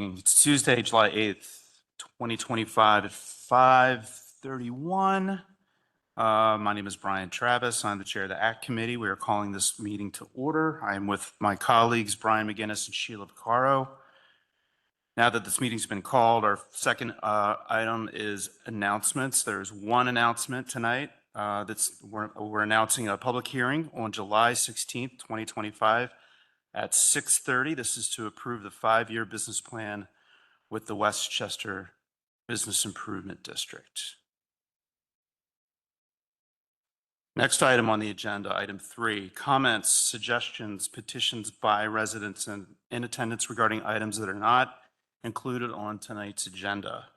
evening. It's Tuesday, July 8th, 2025 at 5:31. My name is Brian Travis. I'm the chair of the ACT Committee. We are calling this meeting to order. I am with my colleagues, Brian McGinnis and Sheila Vaccaro. Now that this meeting's been called, our second item is announcements. There's one announcement tonight. We're announcing a public hearing on July 16th, 2025 at 6:30. This is to approve the 5-year business plan with the Westchester Business Improvement District. Next item on the agenda, item 3, comments, suggestions, petitions by residents in attendance regarding items that are not included on tonight's agenda.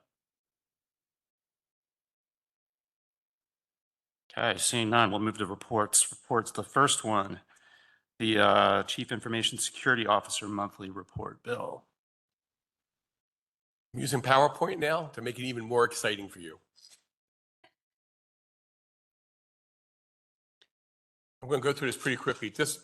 Okay, seeing none, we'll move to reports. The first one, the Chief Information Security Officer monthly report. Bill. I'm using PowerPoint now to make it even more exciting for you. I'm going to go through this pretty quickly. This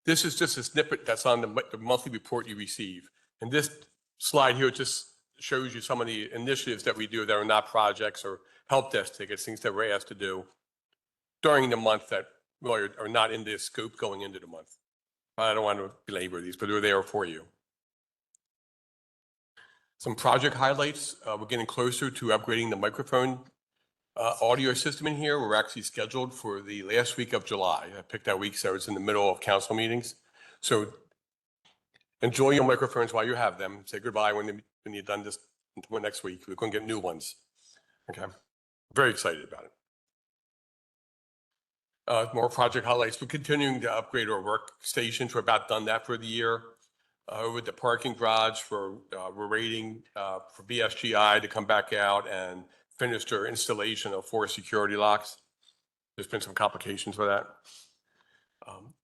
is just a snippet that's on the monthly report you receive. And this slide here just shows you some of the initiatives that we do that are not projects or help desk tickets, things that we're asked to do during the month that really are not in the scope going into the month. I don't want to belabor these, but they're there for you. Some project highlights. We're getting closer to upgrading the microphone audio system in here. We're actually scheduled for the last week of July. I picked that week so it's in the middle of council meetings. So enjoy your microphones while you have them. Say goodbye when you're done this next week. We're going to get new ones. Okay. Very excited about it. More project highlights. We're continuing to upgrade our workstations. We're about done that for the year. With the parking garage we're waiting for BSGI to come back out and finish their installation of 4 security locks. There's been some complications with that.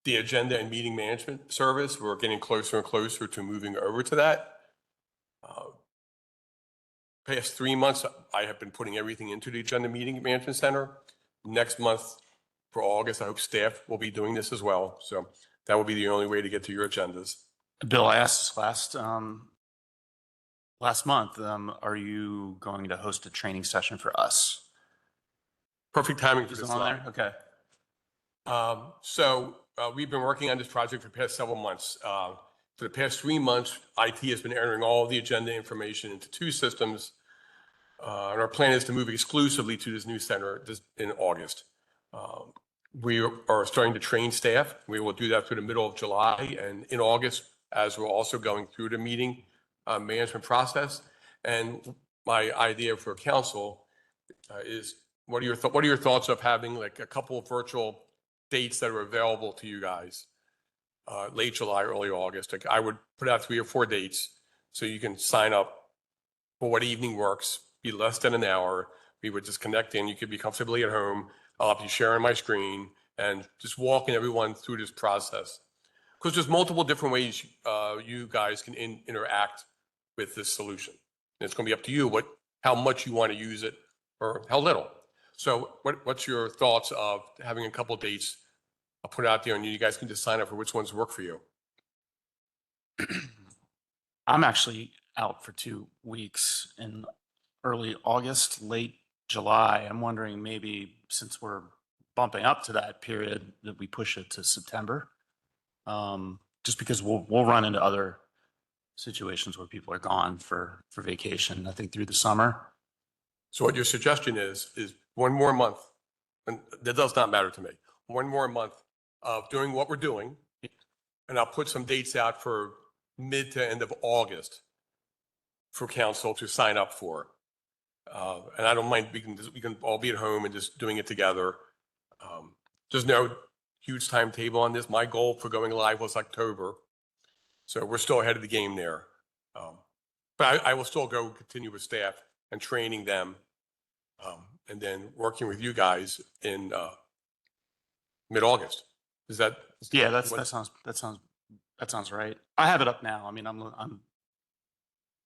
The agenda and meeting management service, we're getting closer and closer to moving over to that. Past 3 months, I have been putting everything into the agenda meeting management center. Next month, for August, I hope staff will be doing this as well. So that will be the only way to get to your agendas. Bill, I asked this last month, are you going to host a training session for us? Perfect timing for Is this it on slide. there? Okay. We've been working on this project for the past several months. For the past 3 months, IT has been entering all of the agenda information into 2 systems. And our plan is to move exclusively to this new center in August. We are starting to train staff. We will do that through the middle of July and in August, as we're also going through the meeting management process. And my idea for council is, what are your thoughts of having like a couple of virtual dates that are available to you guys, late July, early August? Like I would put out 3 or 4 dates so you can sign up for what evening works, be less than an hour. We would just connect in. You could be comfortably at home. I'll be sharing my screen and just walking everyone through this process. Because there's multiple different ways you guys can interact with this solution. And it's going to be up to you how much you want to use it or how little. So what's your thoughts of having a couple of dates I'll put out there and you guys can just sign up for which ones work for you? I'm actually out for 2 weeks in early August, late July. I'm wondering maybe since we're bumping up to that period that we push it to September. Just because we'll run into other situations where people are gone for vacation, I think through the summer. So what your suggestion is 1 more month, and that does not matter to me, 1 more month of doing what we're doing, and I'll put some dates out for mid to end of August for council to sign up for. And I don't mind, we can all be at home and just doing it together. There's no huge timetable on this. My goal for going live was October. So we're still ahead of the game there. But I will still continue with staff and training them, and then working with you guys in mid-August. Is that? Yeah, that sounds right. I have it up now. I mean,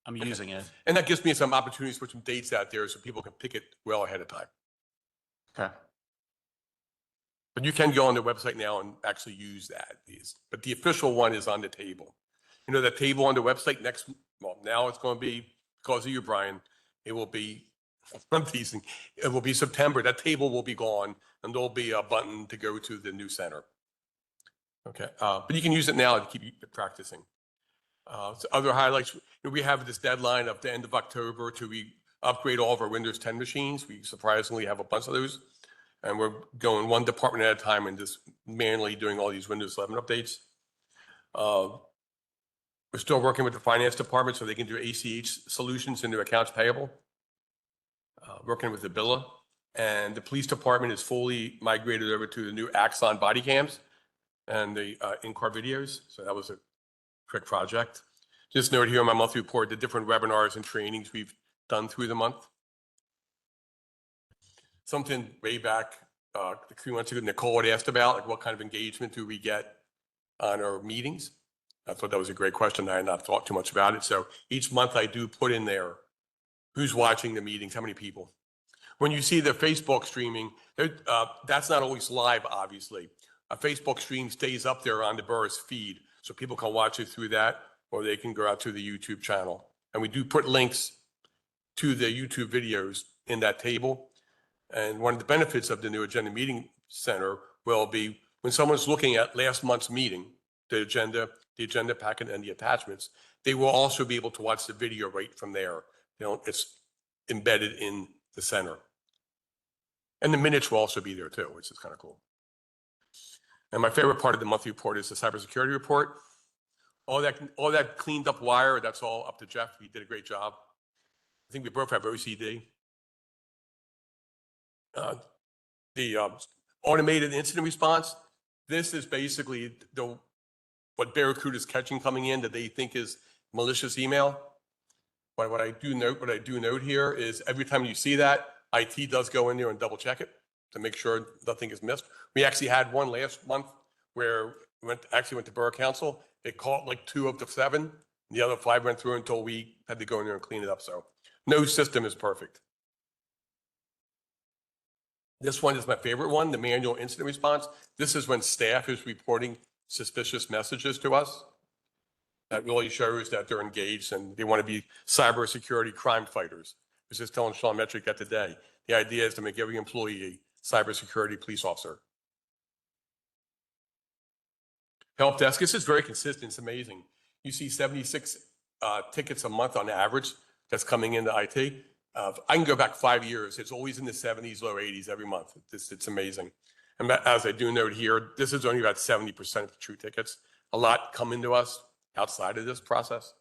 I'm using it. And that gives me some opportunities for some dates out there so people can pick it well ahead of time. Okay. But you can go on the website now and actually use that. But the official one is on the table. You know, that table on the website well, now it's going to be, because of you, Brian, it will be, I'm teasing, it will be September. That table will be gone and there'll be a button to go to the new center. Okay, but you can use it now to keep you practicing. So other highlights, we have this deadline of the end of October to upgrade all of our Windows 10 machines. We surprisingly have a bunch of those. And we're going one department at a time and just manually doing all these Windows 11 updates. We're still working with the finance department so they can do ACH solutions into accounts payable. Working with the Billa. And the police department is fully migrated over to the new Axon body cams and the in-car videos. So that was a quick project. Just note here in my monthly report, the different webinars and trainings we've done through the month. Something way back a few months ago, Nicole had asked about, like, what kind of engagement do we get on our meetings? I thought that was a great question. I had not thought too much about it. So each month I do put in there who's watching the meetings, how many people. When you see the Facebook streaming, that's not always live, obviously. A Facebook stream stays up there on the Burris feed, so people can watch it through that, or they can go out to the YouTube channel. And we do put links to the YouTube videos in that table. And one of the benefits of the new Agenda Meeting Center will be when someone's looking at last month's meeting, the agenda packet and the attachments, they will also be able to watch the video right from there. You know, it's embedded in the center. And the minutes will also be there too, which is kind of cool. And my favorite part of the monthly report is the cybersecurity report. All that cleaned up wire, that's all up to Jeff. He did a great job. I think we both have OCD. The automated incident response. This is basically what Barracuda is catching coming in that they think is malicious email. But what I do note here is every time you see that, IT does go in there and double check it to make sure nothing is missed. We actually had one last month where we actually went to Borough Council. It caught like 2 of the 7. The other 5 went through until we had to go in there and clean it up. So no system is perfect. This one is my favorite one, the manual incident response. This is when staff is reporting suspicious messages to us. That really shows that they're engaged and they want to be cybersecurity crime fighters. I was just telling Sean Metrick that today. The idea is to make every employee a cybersecurity police officer. Help desk, this is very consistent. It's amazing. You see 76 tickets a month on average that's coming into IT. I can go back 5 years. It's always in the 70s, low 80s every month. It's amazing. And as I do note here, this is only about 70% of the true tickets. A lot come into us outside of this process.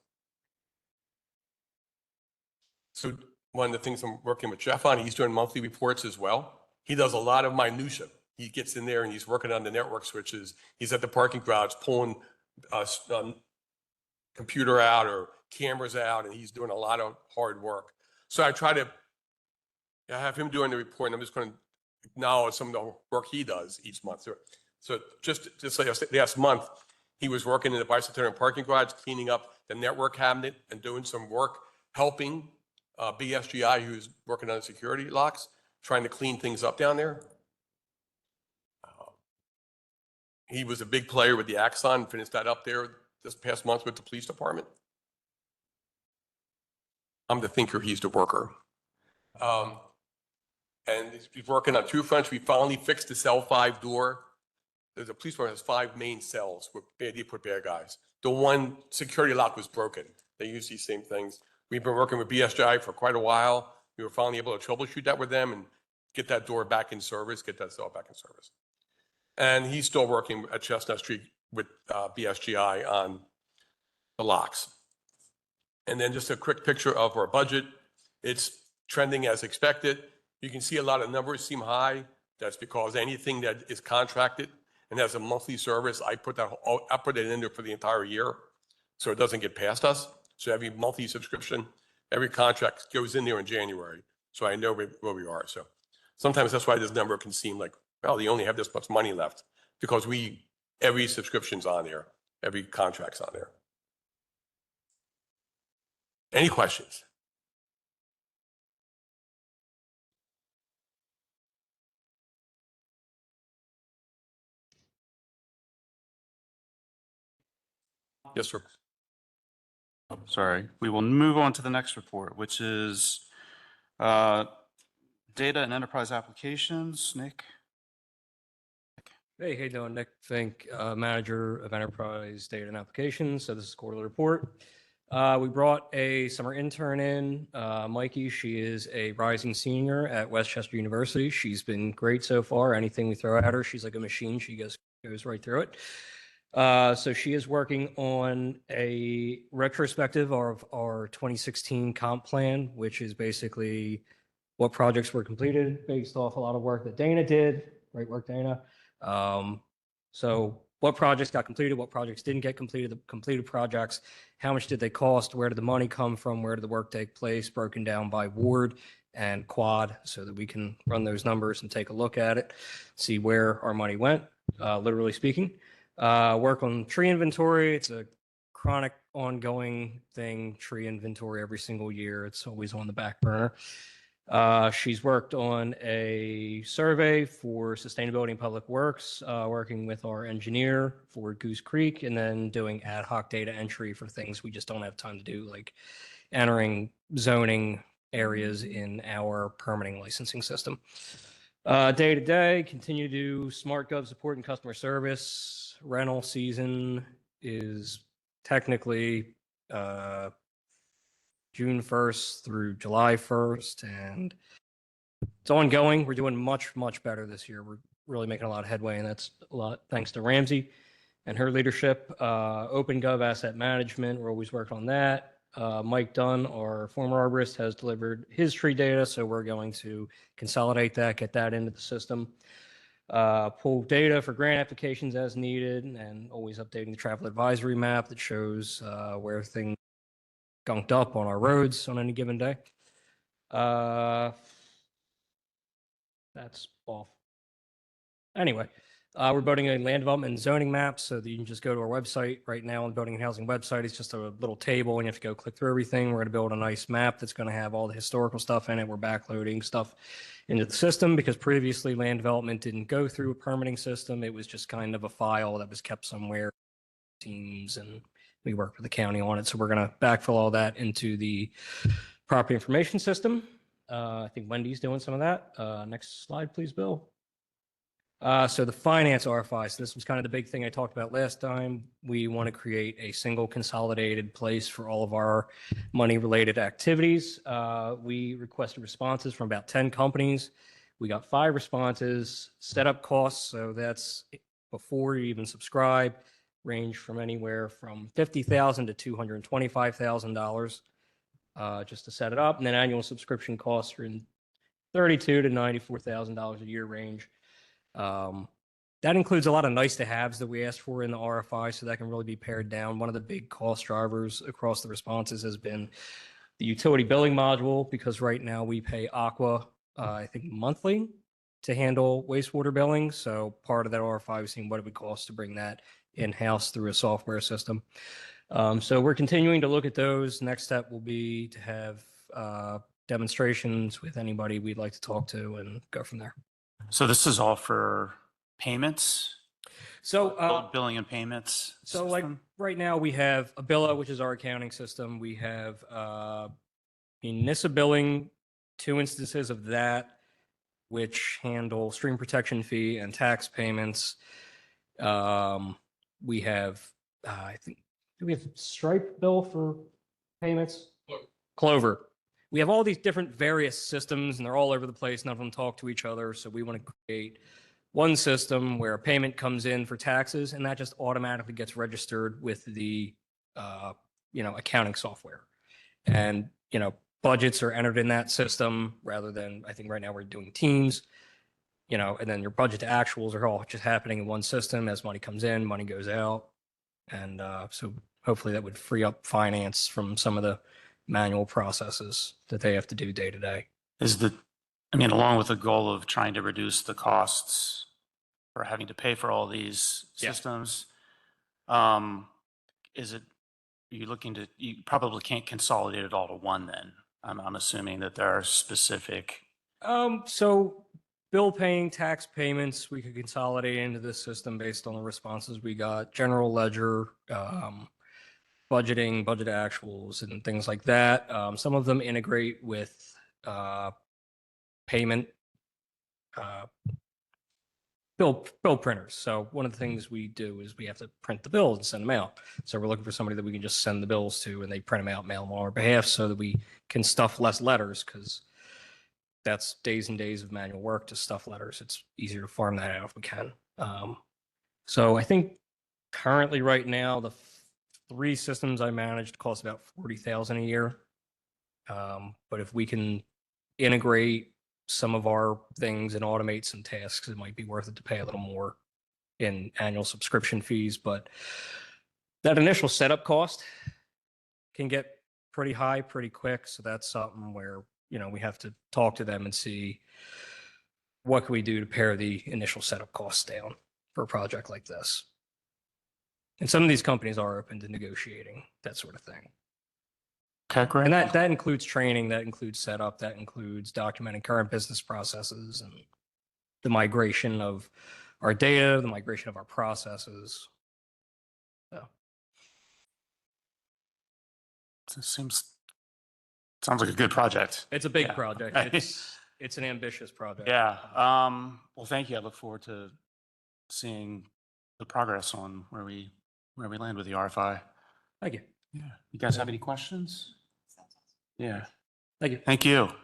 So one of the things I'm working with Jeff on, he's doing monthly reports as well. He does a lot of minutia. He gets in there and he's working on the network switches. He's at the parking garage pulling computer out or cameras out, and he's doing a lot of hard work. So I try to have him doing the report, and I'm just going to acknowledge some of the work he does each month. So just like last month, he was working in the bicentennial parking garage, cleaning up the network cabinet and doing some work, helping BSGI, who's working on security locks, trying to clean things up down there. He was a big player with the Axon, finished that up there this past month with the police department. I'm the thinker, he's the worker. And he's working on 2 fronts. We finally fixed the cell 5 door. The police department has 5 main cells where they put bad guys. The one security lock was broken. They use these same things. We've been working with BSGI for quite a while. We were finally able to troubleshoot that with them and get that door back in service, get that cell back in service. And he's still working at Chestnut Street with BSGI on the locks. And then just a quick picture of our budget. It's trending as expected. You can see a lot of numbers seem high. That's because anything that is contracted and has a monthly service, I put it in there for the entire year so it doesn't get past us. So every monthly subscription, every contract goes in there in January. So I know where we are. So sometimes that's why this number can seem like, well, they only have this much money left, because every subscription's on there, every contract's on there. Any questions? Yes, sir. Sorry, we will move on to the next report, which is uh, data and enterprise applications. Nick? Hey, how you doing? Nick Fink, Manager of Enterprise Data and Applications. So this is quarterly report. We brought a summer intern in, Mikey. She is a rising senior at Westchester University. She's been great so far. Anything we throw at her, she's like a machine. She goes right through it. So she is working on a retrospective of our 2016 comp plan, which is basically what projects were completed based off a lot of work that Dana did. Great work, Dana. So what projects got completed, what projects didn't get completed, the completed projects, how much did they cost, where did the money come from, where did the work take place, broken down by ward and quad so that we can run those numbers and take a look at it, see where our money went, literally speaking. Work on tree inventory. It's a chronic ongoing thing, tree inventory every single year. It's always on the back burner. She's worked on a survey for sustainability and public works, working with our engineer for Goose Creek, and then doing ad hoc data entry for things we just don't have time to do, like entering zoning areas in our permitting licensing system. Day to day, continue to do SmartGov support and customer service. Rental season is technically June 1st through July 1st, and it's ongoing. We're doing much, much better this year. We're really making a lot of headway, and that's a lot thanks to Ramsey and her leadership. OpenGov asset management, we're always working on that. Mike Dunn, our former arborist, has delivered his tree data, so we're going to consolidate that, get that into the system. Pull data for grant applications as needed, and always updating the travel advisory map that shows where things gunked up on our roads on any given day. That's off. Anyway, we're building a land development and zoning map so that you can just go to our website right now. On the building and housing website, it's just a little table and you have to go click through everything. We're going to build a nice map that's going to have all the historical stuff in it. We're backloading stuff into the system because previously land development didn't go through a permitting system. It was just kind of a file that was kept somewhere, teams, and we work with the county on it. So we're going to backfill all that into the property information system. I think Wendy's doing some of that. Next slide, please, Bill. So the finance RFI, so this was kind of the big thing I talked about last time. We want to create a single consolidated place for all of our money-related activities. We requested responses from about 10 companies. We got 5 responses. Setup costs, so that's before you even subscribe, range from anywhere from $50,000 to $225,000 just to set it up. And then annual subscription costs are in $32,000 to $94,000 a year range. That includes a lot of nice to haves that we asked for in the RFI, so that can really be pared down. One of the big cost drivers across the responses has been the utility billing module, because right now we pay Aqua, I think monthly to handle wastewater billing. So part of that RFI was seeing what it would cost to bring that in-house through a software system. So we're continuing to look at those. Next step will be to have demonstrations with anybody we'd like to talk to and go from there. So this is all for payments? So Billing and payments? So like right now we have Abilla, which is our accounting system. We have Municipal billing, 2 instances of that, which handle stream protection fee and tax payments. We have, I think, do we have Stripe bill for payments? Clover. We have all these different various systems, and they're all over the place. None of them talk to each other. So we want to create one system where a payment comes in for taxes, and that just automatically gets registered with the, accounting software. And, budgets are entered in that system rather than, I think right now we're doing teams, and then your budget to actuals are all just happening in one system. As money comes in, money goes out. And so hopefully that would free up finance from some of the manual processes that they have to do day to day. Along with the goal of trying to reduce the costs for having to pay for all these systems, you probably can't consolidate it all to one then. I'm assuming that there are specific. So bill paying, tax payments, we could consolidate into this system based on the responses we got. General ledger, budgeting, budget actuals, and things like that. Some of them integrate with payment bill printers. So one of the things we do is we have to print the bills and send them out. So we're looking for somebody that we can just send the bills to, and they print them out, mail them on our behalf, so that we can stuff less letters, because that's days and days of manual work to stuff letters. It's easier to farm that out if we can. So I think currently right now, the three systems I managed cost about 40,000 a year. But if we can integrate some of our things and automate some tasks, it might be worth it to pay a little more in annual subscription fees. But that initial setup cost can get pretty high pretty quick. So that's something where, we have to talk to them and see what can we do to pare the initial setup costs down for a project like this. And some of these companies are open to negotiating that sort of thing. Okay, great. And that includes training, that includes setup, that includes documenting current business processes and the migration of our data, the migration of our processes. So Sounds like a good project. it's a big Yeah. project. It's an ambitious project. Yeah. Well, thank you. I look forward to seeing the progress on where we land with the RFI. Thank you. Yeah. You guys have any questions? Yeah. Thank you. Thank you.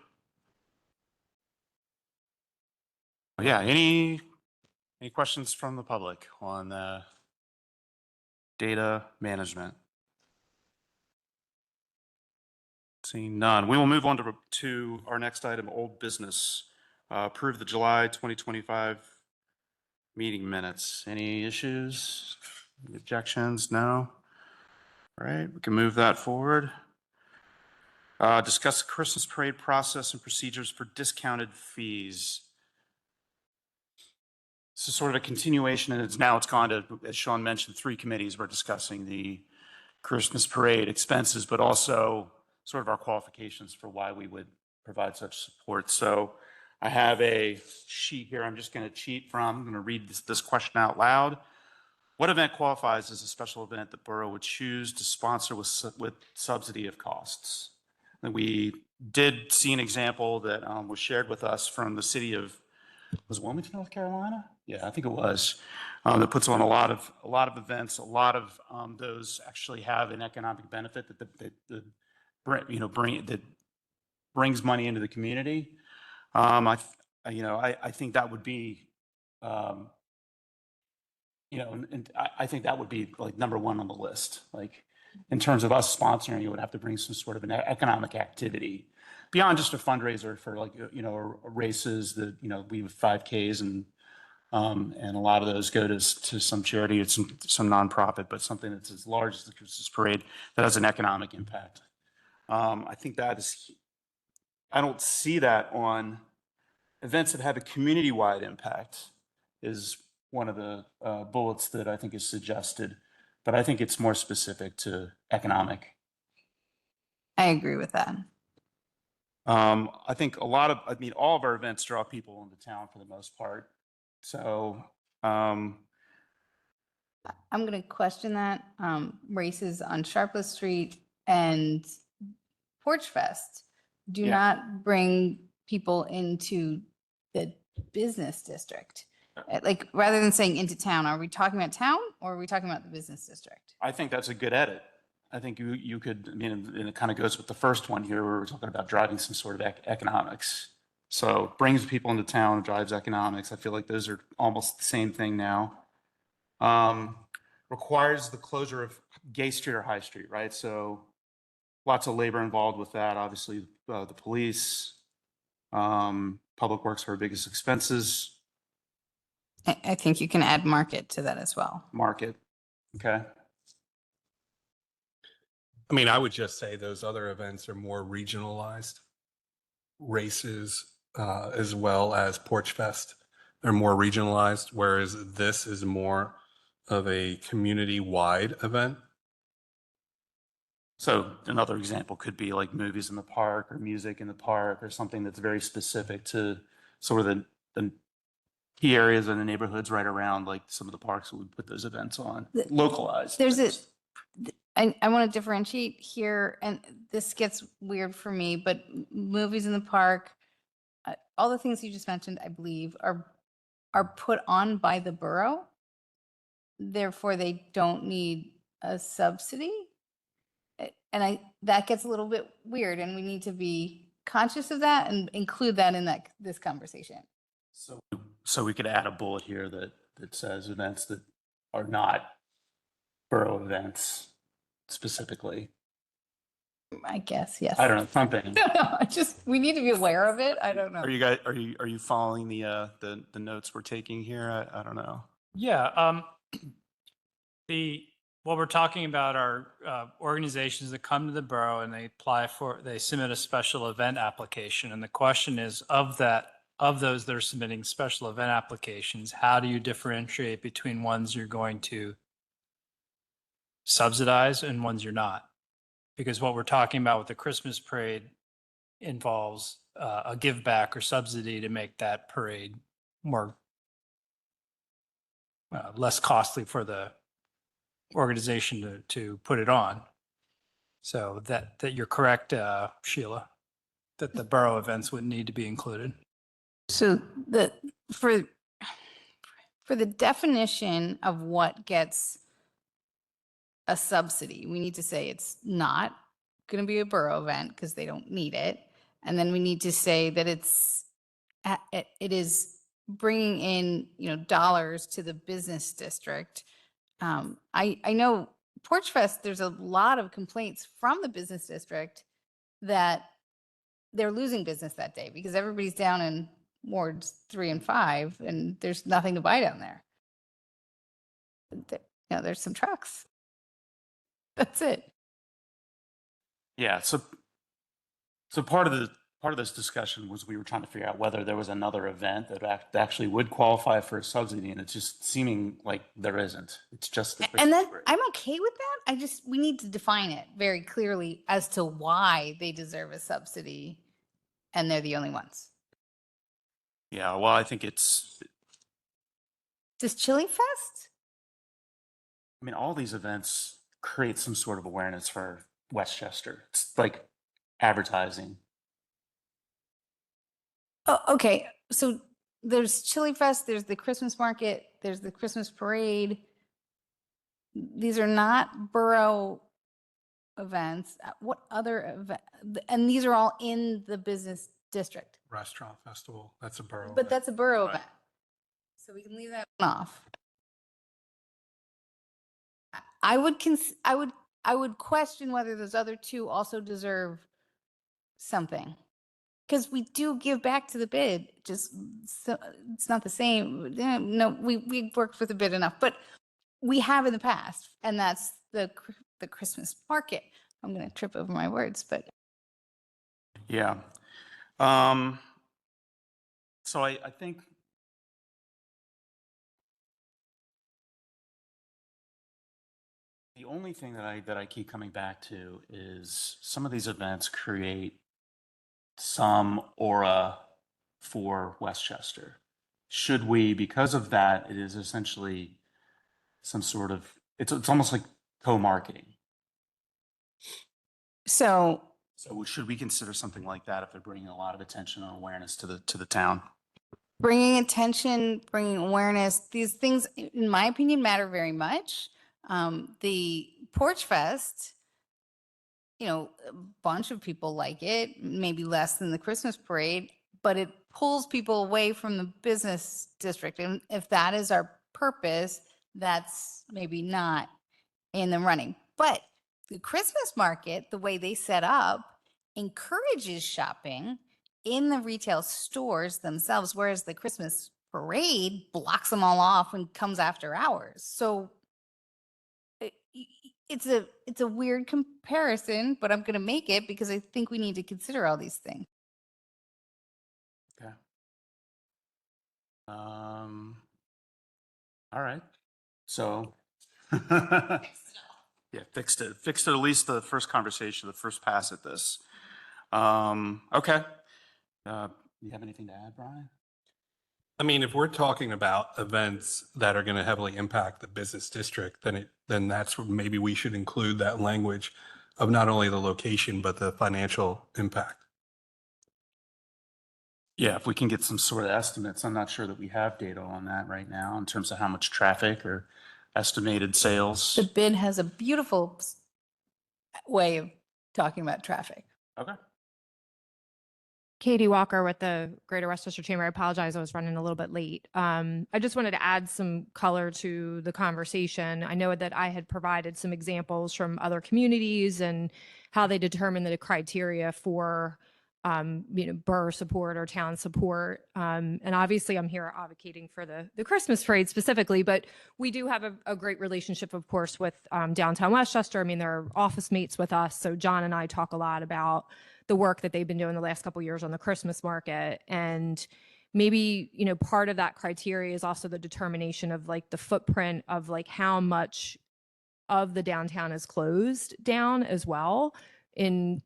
Yeah. Any questions from the public on data management? Seeing none, we will move on to our next item, old business. Approve the July 2025 meeting minutes. Any issues? Any objections? No? All right, we can move that forward. Discuss the Christmas parade process and procedures for discounted fees. This is sort of a continuation, and it's gone to, as Sean mentioned, 3 committees. We're discussing the Christmas parade expenses, but also sort of our qualifications for why we would provide such support. So I have a sheet here I'm just going to cheat from. I'm going to read this question out loud. What event qualifies as a special event that borough would choose to sponsor with subsidy of costs? And we did see an example that was shared with us from the city of, was Wilmington, North Carolina? Yeah, I think it was. That puts on a lot of events. A lot of those actually have an economic benefit that brings money into the community. I think that would be, and I think that would be like number one on the list. Like in terms of us sponsoring, you would have to bring some sort of an economic activity beyond just a fundraiser for races that, we have 5Ks and a lot of those go to some charity or some nonprofit, but something that's as large as the Christmas parade that has an economic impact. I think I don't see that on events that have a community-wide impact is one of the bullets that I think is suggested, but I think it's more specific to economic. I agree with that. I think all of our events draw people into town for the most part. So, I'm going to question that. Races on Sharpless Street and Porch Fest do Yeah. not bring people into the business district. Like, rather than saying into town, are we talking about town or are we talking about the business district? I think that's a good edit. I think you could, and it kind of goes with the first one here where we're talking about driving some sort of economics. So brings people into town, drives economics. I feel like those are almost the same thing now. Requires the closure of Gay Street or High Street, right? So lots of labor involved with that. Obviously, the police, public works are our biggest expenses. I think you can add market to that as well. Market, okay. I would just say those other events are more regionalized. Races, as well as Porch Fest, they're more regionalized, whereas this is more of a community-wide event. So another example could be like movies in the park or music in the park or something that's very specific to sort of the key areas in the neighborhoods right around like some of the parks that would put those events on, localized. I want to differentiate here, and this gets weird for me, but movies in the park, all the things you just mentioned, I believe, are put on by the borough. Therefore, they don't need a subsidy. And that gets a little bit weird, and we need to be conscious of that and include that in this conversation. So we could add a bullet here that says events that are not borough events specifically. I guess, yes. I don't know, something. We need to be aware of it. I don't know. Are you guys, are you following the notes we're taking here? I don't know. Yeah, what we're talking about are organizations that come to the borough and they submit a special event application. And the question is, of those that are submitting special event applications, how do you differentiate between ones you're going to subsidize and ones you're not? Because what we're talking about with the Christmas parade involves a give back or subsidy to make that parade more less costly for the organization to put it on. So that you're correct, Sheila, that the borough events would need to be included. So for the definition of what gets a subsidy, we need to say it's not going to be a borough event because they don't need it. And then we need to say that it is bringing in, dollars to the business district. I know Porch Fest, there's a lot of complaints from the business district that they're losing business that day because everybody's down in wards 3 and 5 and there's nothing to buy down there. There's some trucks. That's it. Yeah, so part of this discussion was we were trying to figure out whether there was another event that actually would qualify for a subsidy, and it's just seeming like there isn't. It's just the And then Christmas parade. I'm okay with that. We need to define it very clearly as to why they deserve a subsidy and they're the only ones. Yeah, well, I think it's, Does Chili Fest? I mean, all these events create some sort of awareness for Westchester. It's like advertising. Oh, okay. So there's Chili Fest, there's the Christmas market, there's the Christmas parade. These are not borough events. What other event? And these are all in the business district. Restaurant festival, that's a borough. But event. that's a borough Right. event. So we can leave that one off. I would question whether those other two also deserve something. Because we do give back to the bid, just so it's not the same. No, we worked with the bid enough, but we have in the past, and that's the Christmas market. I'm going to trip over my words, but Yeah. So I think the only thing that I keep coming back to is some of these events create some aura for Westchester. Should we, because of that, it is essentially some sort of, it's almost like co-marketing. so So should we consider something like that if they're bringing a lot of attention and awareness to the town? bringing attention, bringing awareness, these things, in my opinion, matter very much. The Porch Fest, a bunch of people like it, maybe less than the Christmas parade, but it pulls people away from the business district. And if that is our purpose, that's maybe not in the running. But the Christmas market, the way they set up, encourages shopping in the retail stores themselves, whereas the Christmas parade blocks them all off and comes after hours. So it's a weird comparison, but I'm going to make it because I think we need to consider all these things. Okay. All right. So, yeah, fixed it at least the first conversation, the first pass at this. Okay. You have anything to add, Brian? I mean, if we're talking about events that are going to heavily impact the business district, then that's where maybe we should include that language of not only the location, but the financial impact. Yeah, if we can get some sort of estimates, I'm not sure that we have data on that right now in terms of how much traffic or estimated sales. The bid has a beautiful way of talking about traffic. Okay. Katie Walker with the Greater Westchester Chamber. I apologize, I was running a little bit late. I just wanted to add some color to the conversation. I know that I had provided some examples from other communities and how they determine the criteria for, borough support or town support. And obviously, I'm here advocating for the Christmas parade specifically, but we do have a great relationship, of course, with downtown Westchester. I mean, they're office mates with us, so John and I talk a lot about the work that they've been doing the last couple of years on the Christmas market. And maybe, part of that criteria is also the determination of like the footprint of like how much of the downtown is closed down as well in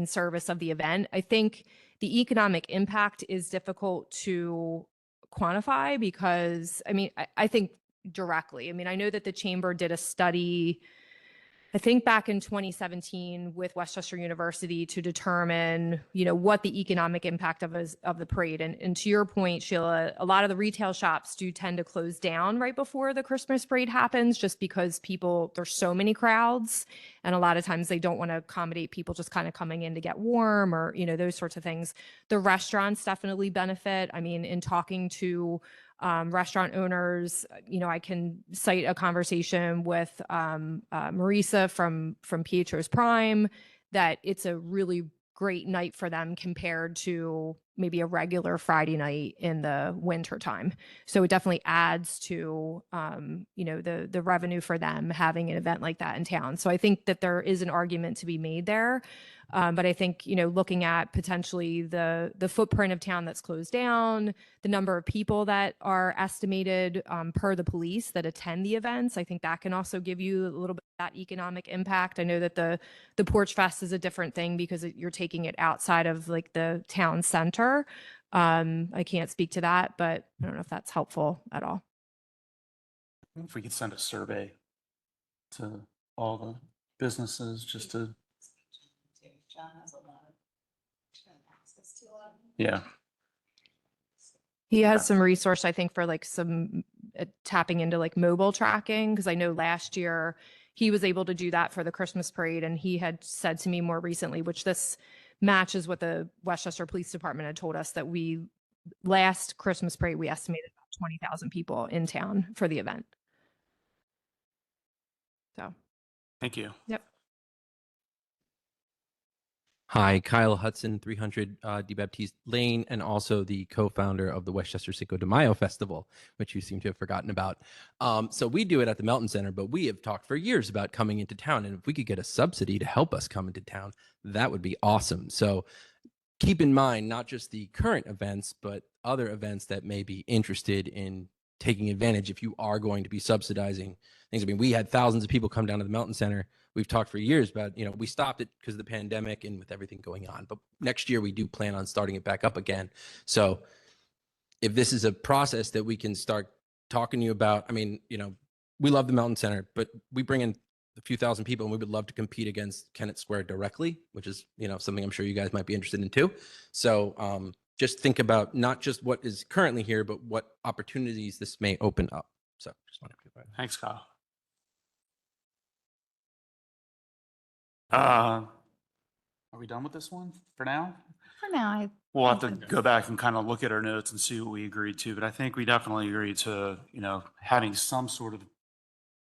service of the event. I think the economic impact is difficult to quantify because, I think directly, I know that the chamber did a study, I think back in 2017 with Westchester University to determine, what the economic impact of the parade. And to your point, Sheila, a lot of the retail shops do tend to close down right before the Christmas parade happens, just because there's so many crowds. And a lot of times they don't want to accommodate people just kind of coming in to get warm or, those sorts of things. The restaurants definitely benefit. In talking to restaurant owners, I can cite a conversation with Marisa from Pietro's Prime that it's a really great night for them compared to maybe a regular Friday night in the winter time. So it definitely adds to the revenue for them having an event like that in town. So I think that there is an argument to be made there. But I think, looking at potentially the footprint of town that's closed down, the number of people that are estimated per the police that attend the events, I think that can also give you a little bit of that economic impact. I know that the Porch Fest is a different thing because you're taking it outside of like the town center. I can't speak to that, but I don't know if that's helpful at all. If we could send a survey to all the businesses just to, yeah. He has some resource, I think, for like some tapping into like mobile tracking, because I know last year he was able to do that for the Christmas parade, and he had said to me more recently, which this matches what the Westchester Police Department had told us, that last Christmas parade, we estimated about 20,000 people in town for the event. So, Thank you. yep. Hi, Kyle Hudson, 300 DeBaptiste Lane, and also the co-founder of the Westchester Cinco de Mayo Festival, which you seem to have forgotten about. So we do it at the Melton Center, but we have talked for years about coming into town, and if we could get a subsidy to help us come into town, that would be awesome. So keep in mind, not just the current events, but other events that may be interested in taking advantage if you are going to be subsidizing things. We had thousands of people come down to the Melton Center. We've talked for years about, we stopped it because of the pandemic and with everything going on. But next year we do plan on starting it back up again. So if this is a process that we can start talking to you about, we love the Melton Center, but we bring in a few thousand people and we would love to compete against Kennett Square directly, which is, something I'm sure you guys might be interested in too. So just think about not just what is currently here, but what opportunities this may open up. So just wanted to. Thanks, Kyle. Are we done with this one for now? For now, We'll have to go back and kind of look at our notes and see what we agreed to, but I think we definitely agreed to, having some sort of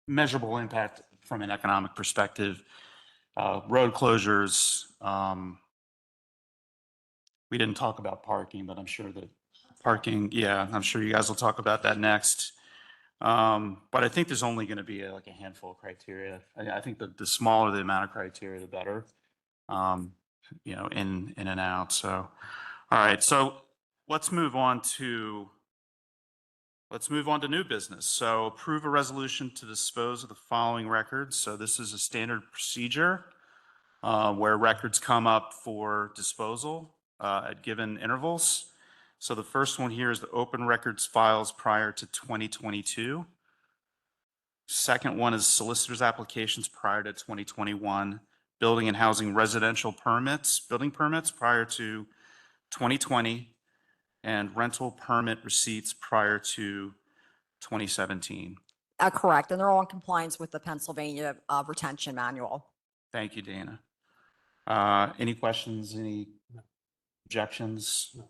measurable impact from an economic perspective. Road closures, we didn't talk about parking, but I'm sure that parking, I'm sure you guys will talk about that next. But I think there's only going to be like a handful of criteria. I think the smaller the amount of criteria, the better, in and out. So, all right. So let's move on to new business. So approve a resolution to dispose of the following records. So this is a standard procedure where records come up for disposal at given intervals. So the first one here is the open records files prior to 2022. Second one is solicitors' applications prior to 2021, building and housing residential permits, building permits prior to 2020, and rental permit receipts prior to 2017. Correct, and they're all in compliance with the Pennsylvania retention manual. Thank you, Dana. Any questions, any objections? All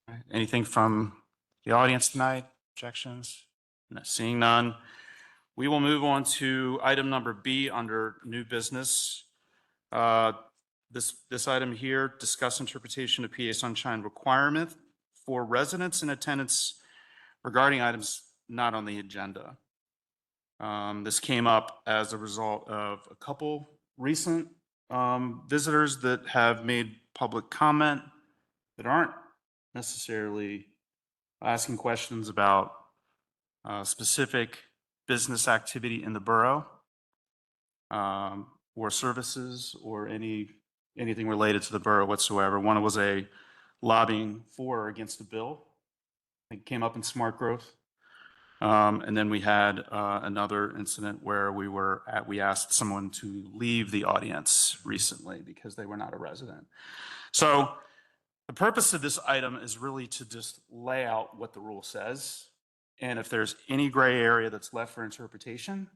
right, anything from the audience tonight? Objections? No, seeing none. We will move on to item number B under new business. This item here, discuss interpretation of PA sunshine requirement for residents in attendance regarding items not on the agenda. This came up as a result of a couple recent visitors that have made public comment that aren't necessarily asking questions about specific business activity in the borough or services or anything related to the borough whatsoever. One was a lobbying for or against a bill. It came up in smart growth. And then we had another incident where we asked someone to leave the audience recently because they were not a resident. So the purpose of this item is really to just lay out what the rule says. And if there's any gray area that's left for interpretation,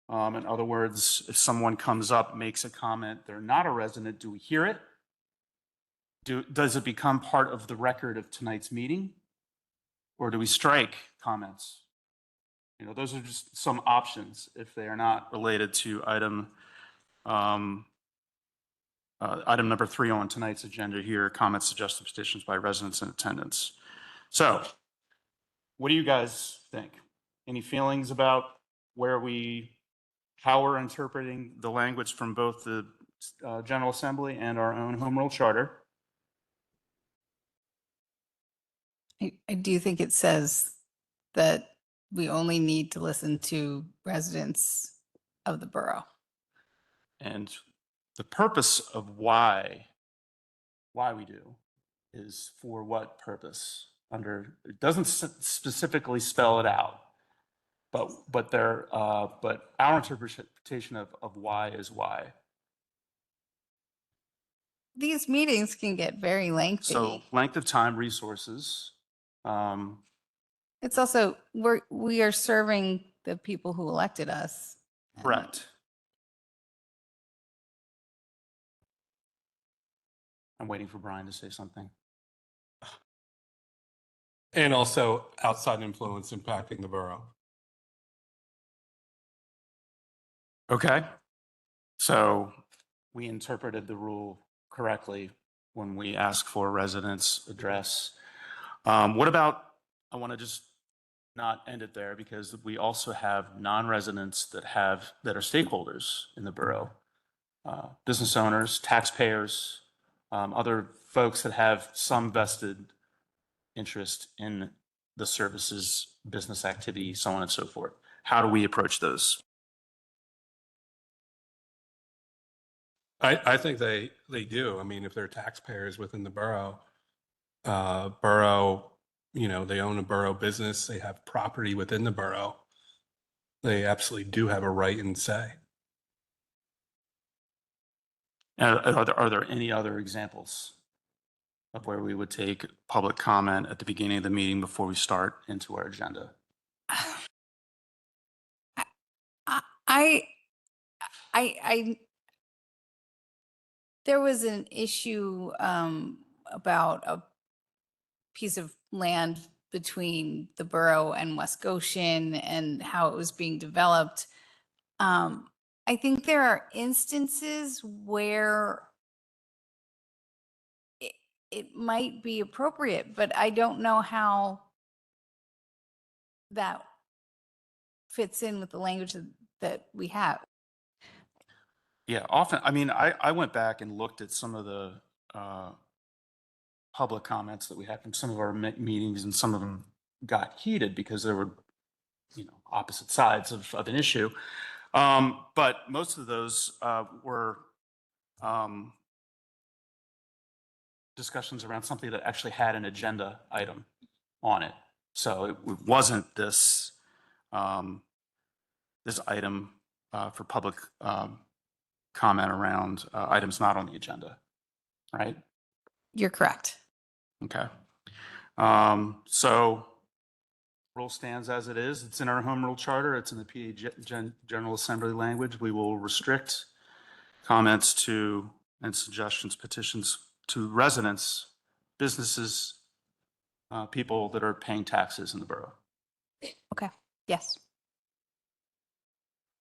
in other words, if someone comes up, makes a comment, they're not a resident, do we hear it? Does it become part of the record of tonight's meeting? Or do we strike comments? You know, those are just some options if they are not related to item number 3 on tonight's agenda here, comments, suggested petitions by residents in attendance. So what do you guys think? Any feelings about how we're interpreting the language from both the General Assembly and our own Home Rule Charter? I do think it says that we only need to listen to residents of the borough. And the purpose of why we do is for what purpose? It doesn't specifically spell it out, but our interpretation of why is why. These meetings can get very lengthy. So length of time, resources. It's also, we are serving the people who elected us. Correct. I'm waiting for Brian to say something. And also outside influence impacting the borough. Okay. So we interpreted the rule correctly when we asked for a residence address. What about, I want to just not end it there because we also have non-residents that are stakeholders in the borough, business owners, taxpayers, other folks that have some vested interest in the services, business activity, so on and so forth. How do we approach those? I think they do. I mean, if they're taxpayers within the borough, they own a borough business, they have property within the borough, they absolutely do have a right and say. Are there any other examples of where we would take public comment at the beginning of the meeting before we start into our agenda? There was an issue about a piece of land between the borough and West Goshen and how it was being developed. I think there are instances where it might be appropriate, but I don't know how that fits in with the language that we have. Yeah, often, I mean, I went back and looked at some of the public comments that we had from some of our meetings, and some of them got heated because there were, opposite sides of an issue. But most of those were discussions around something that actually had an agenda item on it. So it wasn't this, this item for public comment around items not on the agenda, right? You're correct. Okay. So rule stands as it is. It's in our home rule charter. It's in the PA General Assembly language. We will restrict comments to and suggestions, petitions to residents, businesses, people that are paying taxes in the borough. Okay. Yes.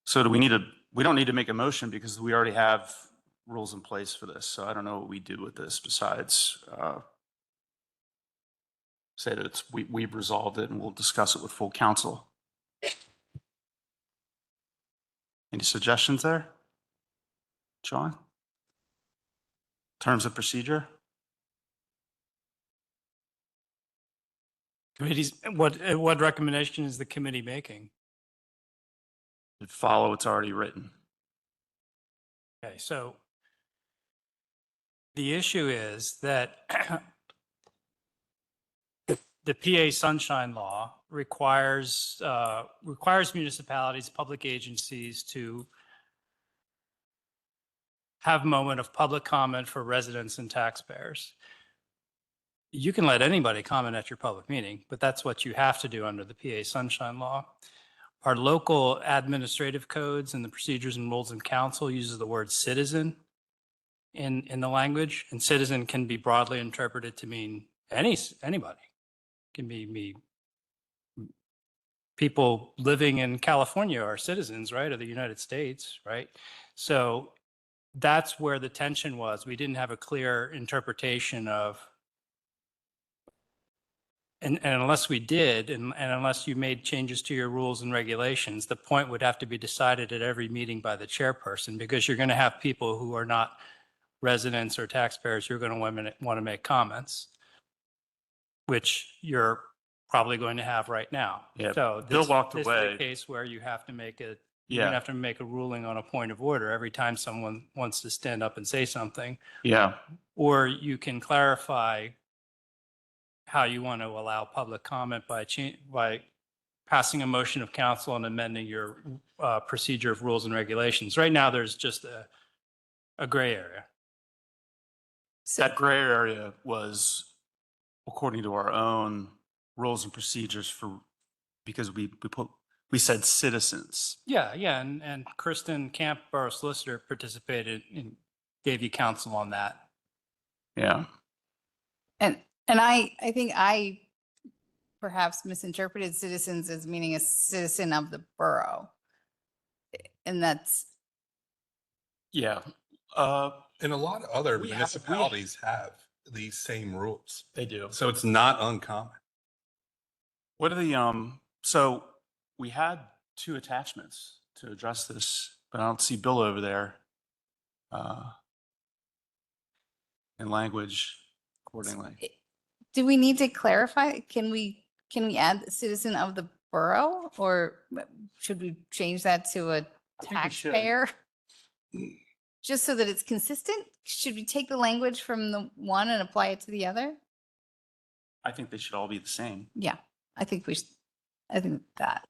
So do we don't need to make a motion because we already have rules in place for this. So I don't know what we do with this besides say that we've resolved it and we'll discuss it with full council. Any suggestions there? John? Terms of procedure? Committees, what recommendation is the committee making? Follow what's already written. Okay, so the issue is that the PA Sunshine Law requires municipalities, public agencies to have a moment of public comment for residents and taxpayers. You can let anybody comment at your public meeting, but that's what you have to do under the PA Sunshine Law. Our local administrative codes and the procedures and rules in council uses the word citizen in the language, and citizen can be broadly interpreted to mean anybody. It can be me. People living in California are citizens, right, of the United States, right? So that's where the tension was. We didn't have a clear interpretation of, and unless we did, and unless you made changes to your rules and regulations, the point would have to be decided at every meeting by the chairperson, because you're going to have people who are not residents or taxpayers who are going to want to make comments, which you're probably going to have right now. Yeah, So Bill walked this away. is a case where you have to make a Yeah. you're going to have to make a ruling on a point of order every time someone wants to stand up and say something, Yeah. or you can clarify how you want to allow public comment by passing a motion of council and amending your procedure of rules and regulations. Right now, there's just a gray area. That gray area was according to our own rules and procedures because we said citizens. Yeah, and Kristen Camp, Borough Solicitor, participated and gave you counsel on that. Yeah. And I think I perhaps misinterpreted citizens as meaning a citizen of the borough. And that's, Yeah. And a lot of other We have- municipalities have these same rules. They do. So it's not uncommon. What are the, so we had 2 attachments to address this, but I don't see Bill over there in language accordingly. do we need to clarify? Can we add citizen of the borough, or should we change that to a think we should. taxpayer? Just so that it's consistent? Should we take the language from the one and apply it to the other? I think they should all be the same. Yeah, I think we should, I think that.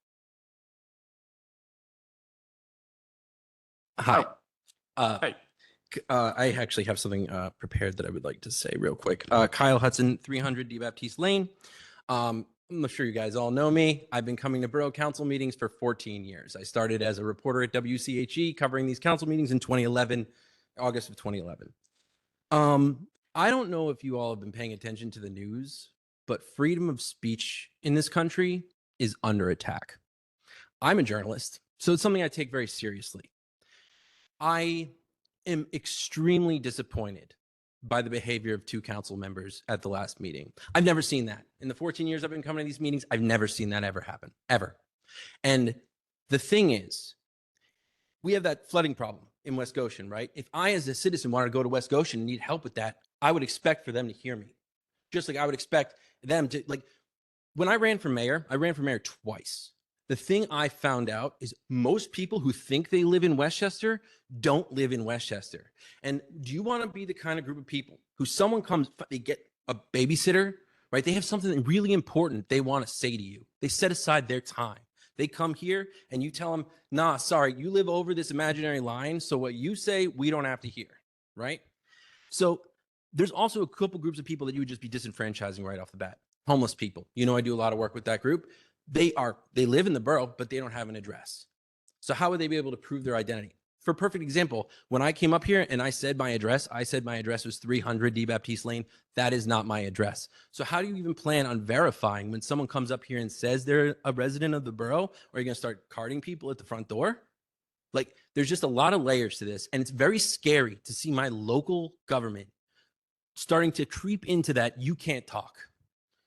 Hi. Hey. I actually have something prepared that I would like to say real quick. Kyle Hudson, 300 D Baptiste Lane. I'm sure you guys all know me. I've been coming to Borough Council meetings for 14 years. I started as a reporter at WCHE covering these council meetings in 2011, August of 2011. I don't know if you all have been paying attention to the news, but freedom of speech in this country is under attack. I'm a journalist, so it's something I take very seriously. I am extremely disappointed by the behavior of 2 council members at the last meeting. I've never seen that. In the 14 years I've been coming to these meetings, I've never seen that ever happen, ever. And the thing is, we have that flooding problem in West Goshen, right? If I, as a citizen, wanted to go to West Goshen and need help with that, I would expect for them to hear me. Just like I would expect them to, like, when I ran for mayor twice. The thing I found out is most people who think they live in Westchester don't live in Westchester. And do you want to be the kind of group of people who someone comes, they get a babysitter, right? They have something really important they want to say to you. They set aside their time. They come here and you tell them, nah, sorry, you live over this imaginary line. So what you say, we don't have to hear, right? So there's also a couple groups of people that you would just be disenfranchising right off the bat. Homeless people. You know, I do a lot of work with that group. They live in the borough, but they don't have an address. So how would they be able to prove their identity? For a perfect example, when I came up here and I said my address was 300 D Baptiste Lane. That is not my address. So how do you even plan on verifying when someone comes up here and says they're a resident of the borough? Or are you going to start carding people at the front door? Like, there's just a lot of layers to this. And it's very scary to see my local government starting to creep into that. You can't talk.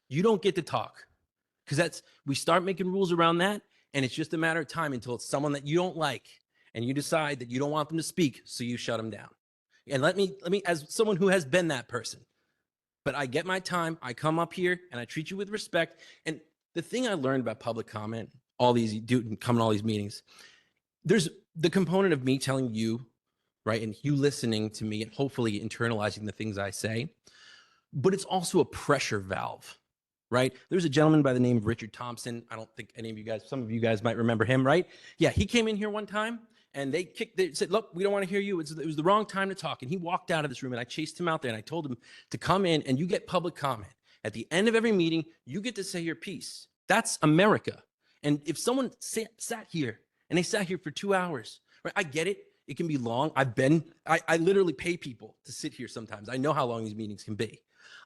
You don't get to talk. Because we start making rules around that. And it's just a matter of time until it's someone that you don't like. And you decide that you don't want them to speak, so you shut them down. And let me, as someone who has been that person, but I get my time, I come up here and I treat you with respect. And the thing I learned about public comment, coming to all these meetings, there's the component of me telling you, right, and you listening to me and hopefully internalizing the things I say, but it's also a pressure valve, right? There's a gentleman by the name of Richard Thompson. I don't think any of you guys, some of you guys might remember him, right? Yeah, he came in here one time. And they said, look, we don't want to hear you. It was the wrong time to talk. And he walked out of this room and I chased him out there and I told him to come in and you get public comment. At the end of every meeting, you get to say your piece. That's America. And if someone sat here and they sat here for 2 hours, right? I get it. It can be long. I literally pay people to sit here sometimes. I know how long these meetings can be.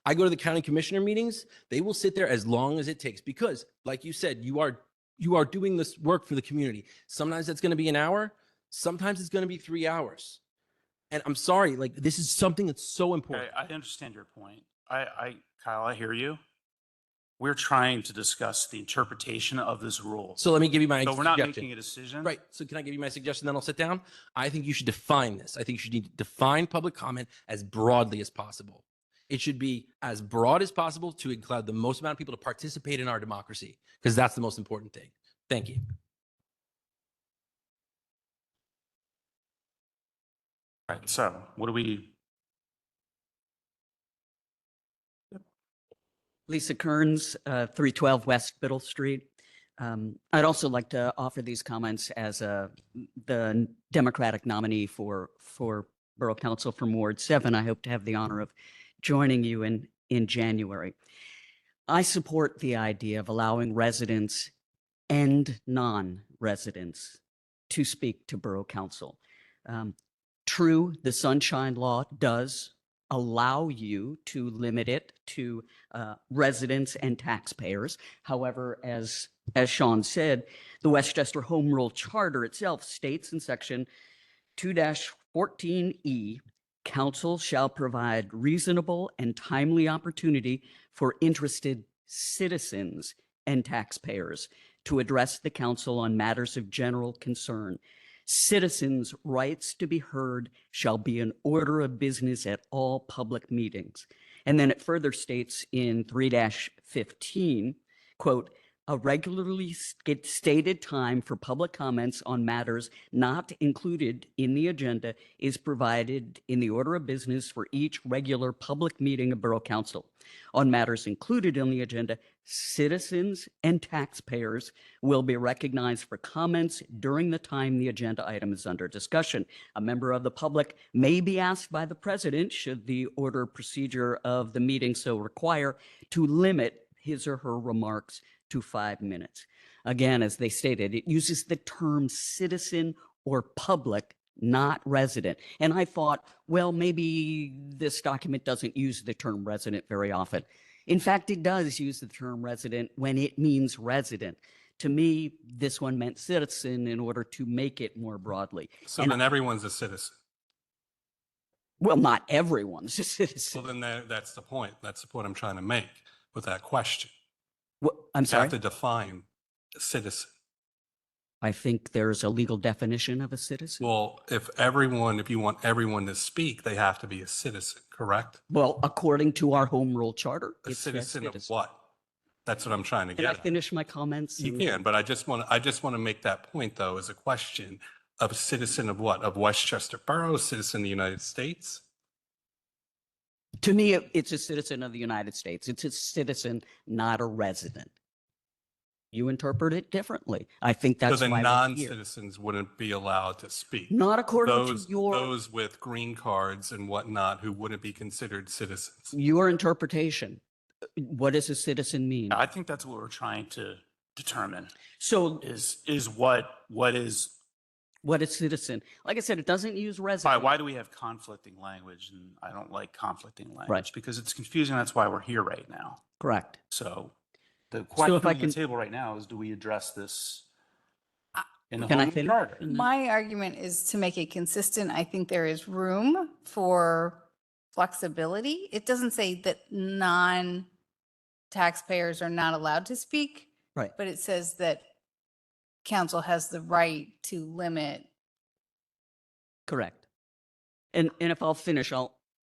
I go to the county commissioner meetings. They will sit there as long as it takes because, like you said, you are doing this work for the community. Sometimes that's going to be an hour. Sometimes it's going to be 3 hours. And I'm sorry, like this is something that's so important. I understand your point. Kyle, I hear you. We're trying to discuss the interpretation of this rule. So let me give you my So we're not suggestion. making a decision. Right. So can I give you my suggestion, then I'll sit down? I think you should define this. I think you should need to define public comment as broadly as possible. It should be as broad as possible to include the most amount of people to participate in our democracy, because that's the most important thing. Thank you. All right, so what do we, Lisa Kearns, 312 West Biddle Street. I'd also like to offer these comments as the Democratic nominee for Borough Council from Ward 7. I hope to have the honor of joining you in January. I support the idea of allowing residents and non-residents to speak to Borough Council. True, the Sunshine Law does allow you to limit it to residents and taxpayers. However, as Sean said, the Westchester Home Rule Charter itself states in section 2-14E, council shall provide reasonable and timely opportunity for interested citizens and taxpayers to address the council on matters of general concern. Citizens' rights to be heard shall be an order of business at all public meetings. And then it further states in 3-15, quote, a regularly stated time for public comments on matters not included in the agenda is provided in the order of business for each regular public meeting of Borough Council. On matters included in the agenda, citizens and taxpayers will be recognized for comments during the time the agenda item is under discussion. A member of the public may be asked by the president, should the order procedure of the meeting so require, to limit his or her remarks to 5 minutes. Again, as they stated, it uses the term citizen or public, not resident. And I thought, well, maybe this document doesn't use the term resident very often. In fact, it does use the term resident when it means resident. To me, this one meant citizen in order to make it more broadly. So And- then everyone's a citizen. Well, not everyone's a citizen. Well, then that's the point. That's the point I'm trying to make with that question. I'm You sorry. have to define citizen. I think there's a legal definition of a citizen. Well, if you want everyone to speak, they have to be a citizen, correct? Well, according to our home rule charter, A it's citizen of what? That's what I'm trying to Can I get at. finish my comments? You and- can, but I just want to make that point though, as a question of a citizen of what? Of Westchester Borough, citizen of the United States? To me, it's a citizen of the United States. It's a citizen, not a resident. You interpret it differently. I think So that's the why we're here. non-citizens wouldn't be allowed to speak. Not according Those, to your those with green cards and whatnot who wouldn't be considered citizens. interpretation. What does a citizen mean? I think that's what we're trying to determine So is what is, what is citizen? Like I said, it doesn't use resident. why do we have conflicting language? And I don't like conflicting language because it's confusing. That's why we're here right now. Correct. So the question if I on the can- table right now is, do we address this in the Can I home finish? charter? My argument is to make it consistent. I think there is room for flexibility. It doesn't say that non-taxpayers are not allowed to speak. Right. But it says that council has the right to limit. Correct. And if I'll finish,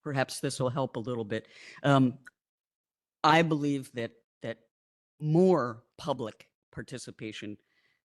perhaps this will help a little bit. I believe that more public participation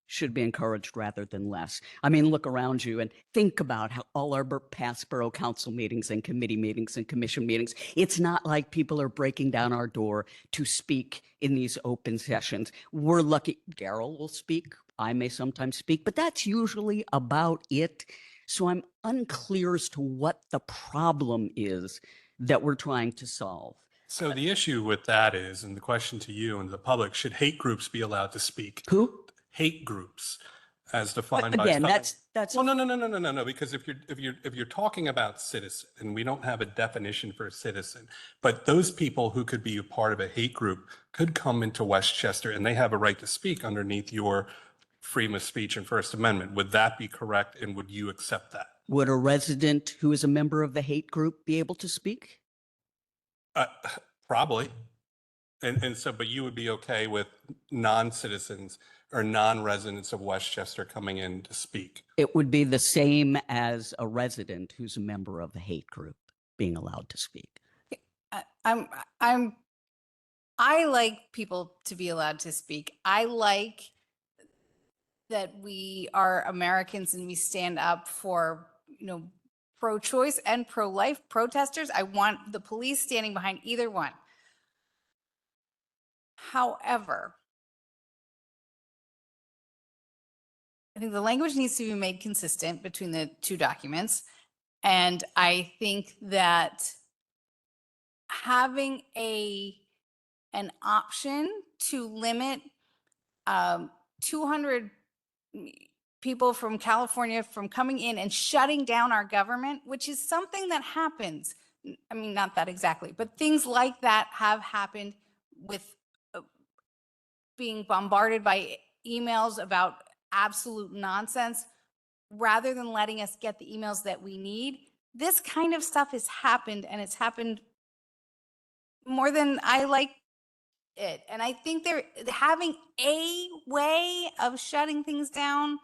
should be encouraged rather than less. I mean, look around you and think about how all our past borough council meetings and committee meetings and commission meetings. It's not like people are breaking down our door to speak in these open sessions. We're lucky. Daryl will speak. I may sometimes speak, but that's usually about it. So I'm unclear as to what the problem is that we're trying to solve. So the issue with that is, and the question to you and the public, should hate groups be allowed to speak? Who? Hate groups, as But defined by. again, something- that's Well, no, because if you're talking about citizen, and we don't have a definition for a citizen, but those people who could be a part of a hate group could come into Westchester and they have a right to speak underneath your freedom of speech and First Amendment. Would that be correct? And would you accept that? Would a resident who is a member of the hate group be able to speak? Probably. And so, but you would be okay with non-citizens or non-residents of Westchester coming in to speak? It would be the same as a resident who's a member of the hate group being allowed to speak. I like people to be allowed to speak. I like that we are Americans and we stand up for, pro-choice and pro-life protesters. I want the police standing behind either one. However, I think the language needs to be made consistent between the two documents. And I think that having an option to limit 200 people from California from coming in and shutting down our government, which is something that happens. I mean, not that exactly, but things like that have happened with being bombarded by emails about absolute nonsense. Rather than letting us get the emails that we need, this kind of stuff has happened, and it's happened more than I like it. And I think they're having a way of shutting things down,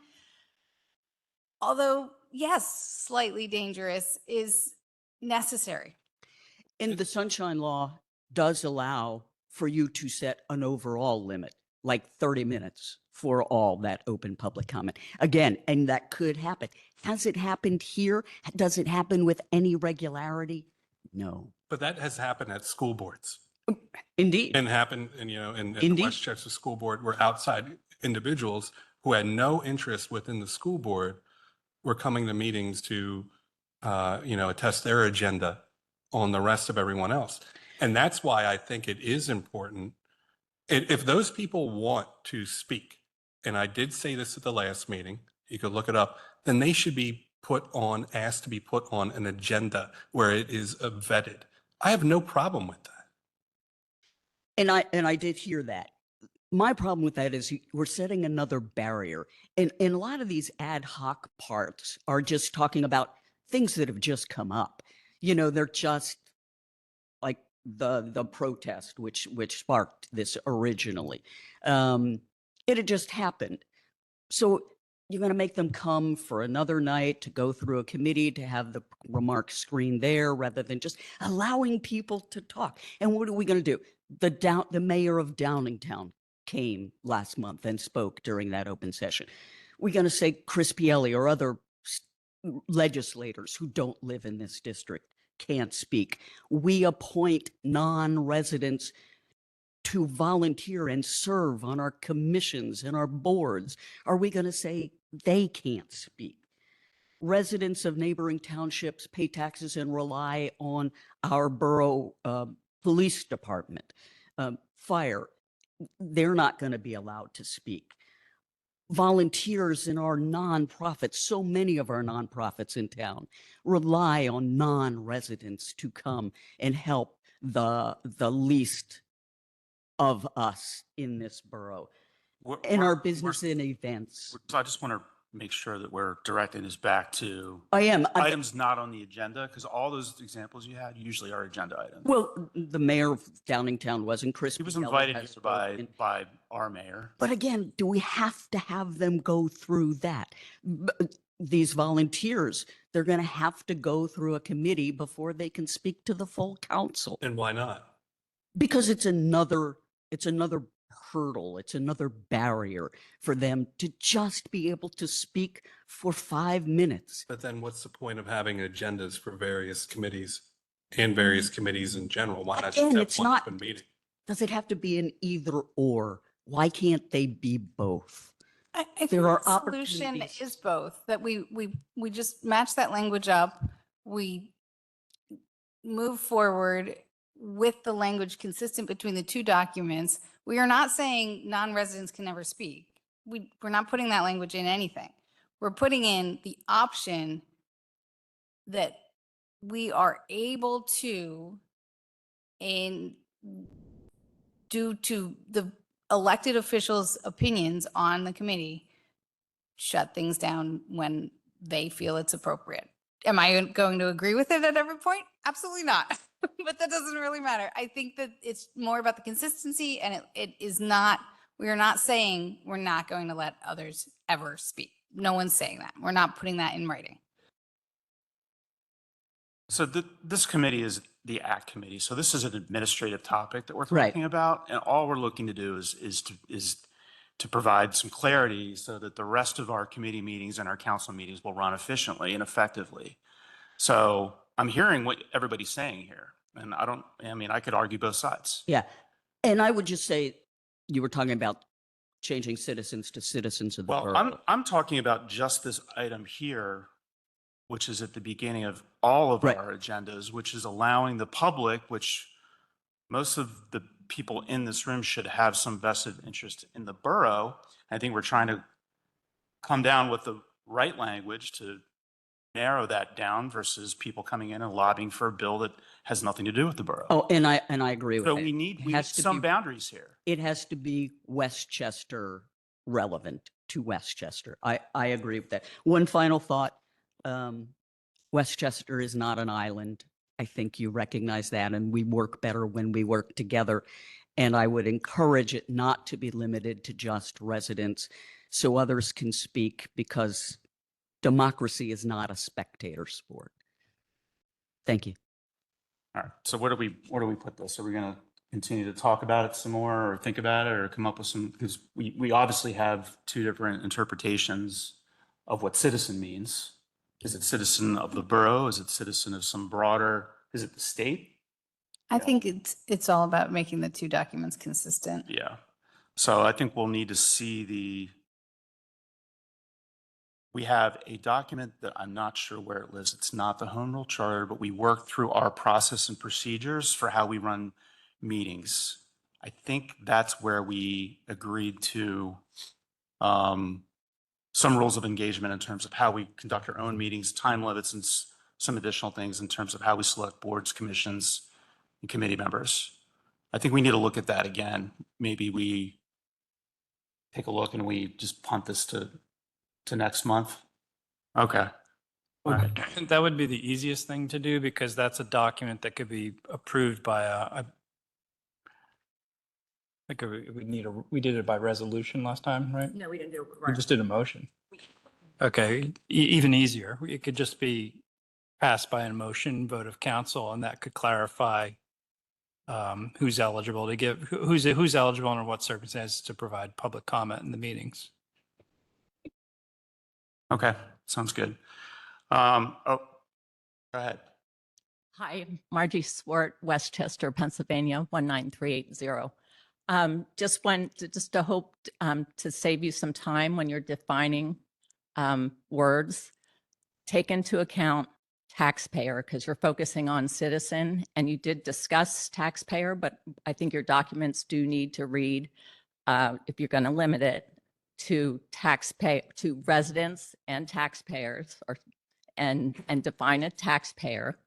although yes, slightly dangerous, is necessary. And the Sunshine Law does allow for you to set an overall limit, like 30 minutes for all that open public comment. Again, and that could happen. Has it happened here? Does it happen with any regularity? No. But that has happened at school boards. Indeed. And happened, and in the Indeed. Westchester School Board, where outside individuals who had no interest within the school board were coming to meetings to, attest their agenda on the rest of everyone else. And that's why I think it is important. If those people want to speak, and I did say this at the last meeting, you could look it up, then they should be asked to be put on an agenda where it is vetted. I have no problem with that. And I did hear that. My problem with that is we're setting another barrier. And a lot of these ad hoc parts are just talking about things that have just come up. They're just like the protest, which sparked this originally. It had just happened. So you're going to make them come for another night to go through a committee to have the remarks screened there rather than just allowing people to talk. And what are we going to do? The mayor of Downingtown came last month and spoke during that open session. We're going to say Chris Pielli or other legislators who don't live in this district can't speak. We appoint non-residents to volunteer and serve on our commissions and our boards. Are we going to say they can't speak? Residents of neighboring townships pay taxes and rely on our borough police department, fire. They're not going to be allowed to speak. Volunteers in our nonprofits, so many of our nonprofits in town rely on non-residents to come and help the least of us in this borough, in our business and events. So I just want to make sure that we're directing this back to I am. items not on the agenda, because all those examples you had usually are agenda items. Well, the mayor of Downingtown wasn't. Chris He was Kelly invited has here spoken. by our mayor. But again, do we have to have them go through that? These volunteers, they're going to have to go through a committee before they can speak to the full council, And why not? because it's another hurdle. It's another barrier for them to just be able to speak for 5 minutes. But then what's the point of having agendas for various committees and various committees in general? Why not just Again, have it's one not- open meeting? Does it have to be an either or? Why can't they be both? I think There are the solution opportunities. is both, that we just match that language up. We move forward with the language consistent between the two documents. We are not saying non-residents can never speak. We're not putting that language in anything. We're putting in the option that we are able to, in due to the elected officials' opinions on the committee, shut things down when they feel it's appropriate. Am I going to agree with it at every point? Absolutely not. But that doesn't really matter. I think that it's more about the consistency, and it is not, we are not saying we're not going to let others ever speak. No one's saying that. We're not putting that in writing. So this committee is the ACT committee. So this is an administrative topic that we're Right. talking about. And all we're looking to do is to provide some clarity so that the rest of our committee meetings and our council meetings will run efficiently and effectively. So I'm hearing what everybody's saying here. And I could argue both sides. Yeah. And I would just say, you were talking about changing citizens to citizens of the Well, borough. I'm talking about just this item here, which is at the beginning of all of Right. our agendas, which is allowing the public, which most of the people in this room should have some vested interest in the borough. I think we're trying to come down with the right language to narrow that down versus people coming in and lobbying for a bill that has nothing to do with the borough. Oh, and I agree with So that. we need It has to some be- boundaries here. It has to be Westchester relevant to Westchester. I agree with that. One final thought. Westchester is not an island. I think you recognize that, and we work better when we work together. And I would encourage it not to be limited to just residents so others can speak, because democracy is not a spectator sport. Thank you. All right. So where do we put this? Are we going to continue to talk about it some more or think about it or come up with some, because we obviously have two different interpretations of what citizen means. Is it citizen of the borough? Is it citizen of some broader, is it the state? I think it's all about making the two documents consistent. Yeah. So I think we'll need to see we have a document that I'm not sure where it lives. It's not the Home Rule Charter, but we work through our process and procedures for how we run meetings. I think that's where we agreed to some rules of engagement in terms of how we conduct our own meetings, time limits, and some additional things in terms of how we select boards, commissions, and committee members. I think we need to look at that again. Maybe we take a look and we just punt this to next month. Okay. All right. That would be the easiest thing to do, because that's a document that could be approved by we did it by resolution last time, right? No, we didn't do We just did a motion. Okay, even easier. It could just be passed by a motion, vote of council, and that could clarify who's eligible to give, who's eligible under what circumstances to provide public comment in the meetings. Okay, sounds good. Go ahead. Hi, Margie Swart, Westchester, Pennsylvania, 19380. Just to hope to save you some time when you're defining words, take into account taxpayer because you're focusing on citizen and you did discuss taxpayer, but I think your documents do need to read, if you're going to limit it to to residents and taxpayers and define a taxpayer.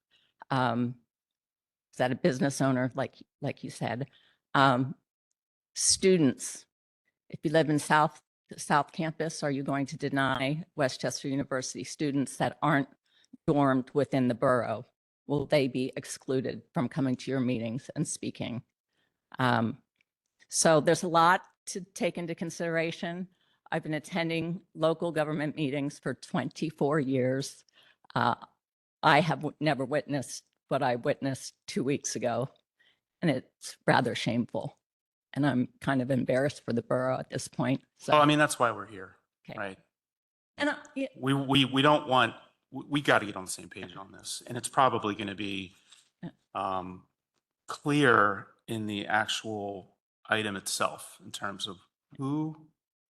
Is that a business owner, like you said? Students, if you live in South Campus, are you going to deny Westchester University students that aren't dormed within the borough? Will they be excluded from coming to your meetings and speaking? So there's a lot to take into consideration. I've been attending local government meetings for 24 years. I have never witnessed what I witnessed 2 weeks ago, and it's rather shameful. And I'm kind of embarrassed for the borough at this point. So, Well, I mean, that's why we're here, okay. right? And yeah, We don't want, we got to get on the same page on this. And it's probably going to be clear in the actual item itself in terms of who,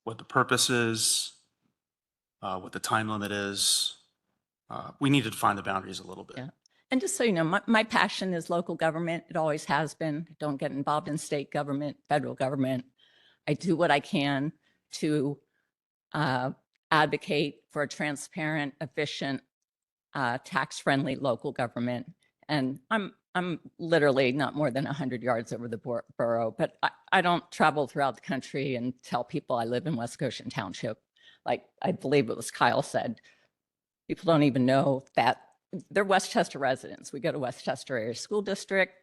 what the purpose is, what the time limit is. We need to define the boundaries a little bit. Yeah. And just so you know, my passion is local government. It always has been. I don't get involved in state government, federal government. I do what I can to advocate for a transparent, efficient, tax-friendly local government. And I'm literally not more than 100 yards over the borough, but I don't travel throughout the country and tell people I live in West Goshen Township. Like I believe it was Kyle said, people don't even know that they're Westchester residents. We go to Westchester Area School District.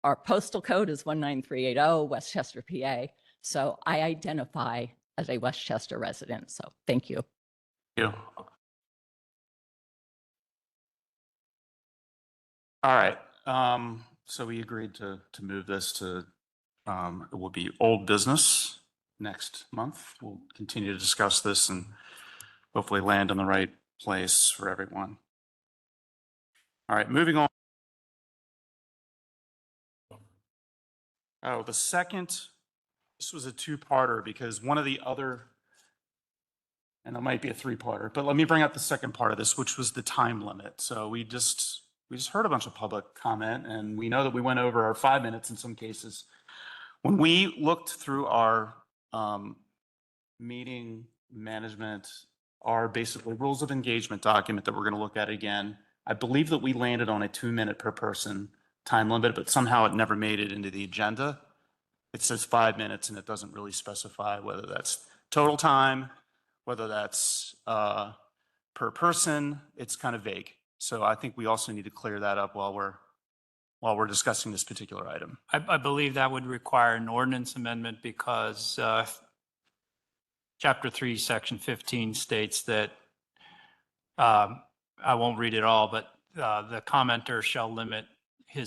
Our postal code is 19380, Westchester, PA. So I identify as a Westchester resident. So thank you. Thank you. All right. So we agreed to move this to, it will be old business next month. We'll continue to discuss this and hopefully land in the right place for everyone. All right, moving on. Oh, the second, this was a two-parter because one of the other, and it might be a three-parter, but let me bring up the second part of this, which was the time limit. So we just heard a bunch of public comment and we know that we went over our 5 minutes in some cases. When we looked through our meeting management, our basically rules of engagement document that we're going to look at again, I believe that we landed on a 2-minute per person time limit, but somehow it never made it into the agenda. It says 5 minutes and it doesn't really specify whether that's total time, whether that's per person. It's kind of vague. So I think we also need to clear that up while we're discussing this particular item. I believe that would require an ordinance amendment because Chapter 3, Section 15 states that, I won't read it all, but the commenter shall limit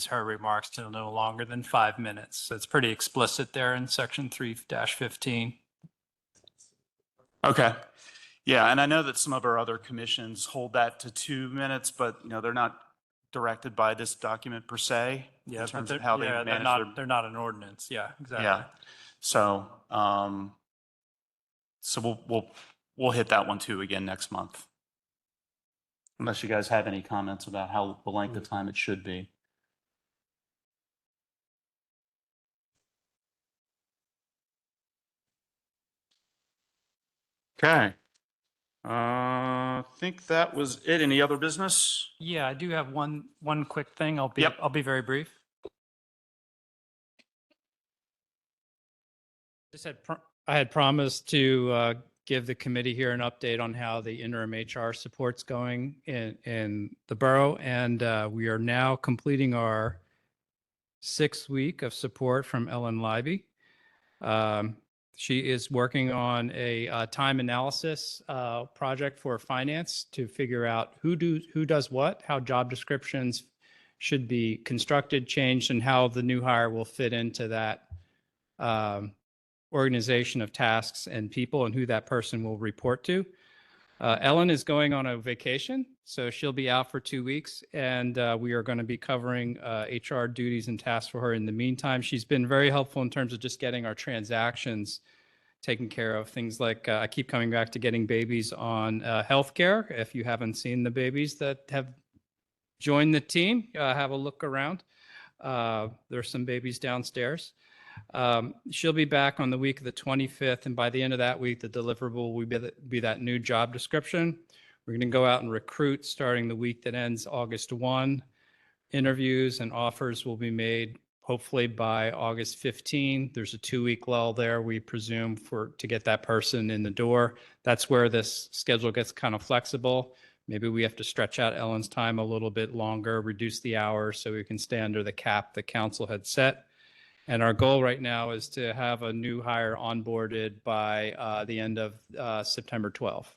her remarks to no longer than 5 minutes. So it's pretty explicit there in Section 3-15. Okay. Yeah, and I know that some of our other commissions hold that to 2 minutes, but they're not directed by this document per se. Yeah, in terms but of how they they're manage not, they're not an ordinance. Yeah, exactly. Yeah. So, so we'll hit that one too again next month. Unless you guys have any comments about how the length of time it should be. Okay. I think that was it. Any other business? Yeah, I do have one quick thing. I'll Yep. be very brief. I had promised to give the committee here an update on how the interim HR support's going in the borough. And we are now completing our 6th week of support from Ellen Libby. She is working on a time analysis project for finance to figure out who does what, how job descriptions should be constructed, changed, and how the new hire will fit into that organization of tasks and people and who that person will report to. Ellen is going on a vacation, so she'll be out for 2 weeks, and we are going to be covering HR duties and tasks for her in the meantime. She's been very helpful in terms of just getting our transactions taken care of. Things like I keep coming back to getting babies on healthcare. If you haven't seen the babies that have joined the team, have a look around. There's some babies downstairs. She'll be back on the week of the 25th, and by the end of that week, the deliverable will be that new job description. We're going to go out and recruit starting the week that ends August 1. Interviews and offers will be made hopefully by August 15. There's a 2-week lull there, we presume, to get that person in the door. That's where this schedule gets kind of flexible. Maybe we have to stretch out Ellen's time a little bit longer, reduce the hours so we can stay under the cap the council had set. And our goal right now is to have a new hire onboarded by the end of September 12th.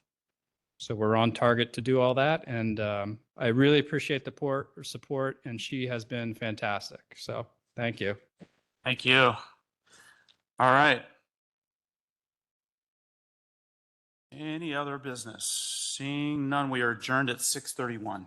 So we're on target to do all that. And I really appreciate the support, and she has been fantastic. So thank you. Thank you. All right. Any other business? Seeing none, we are adjourned at 6:31.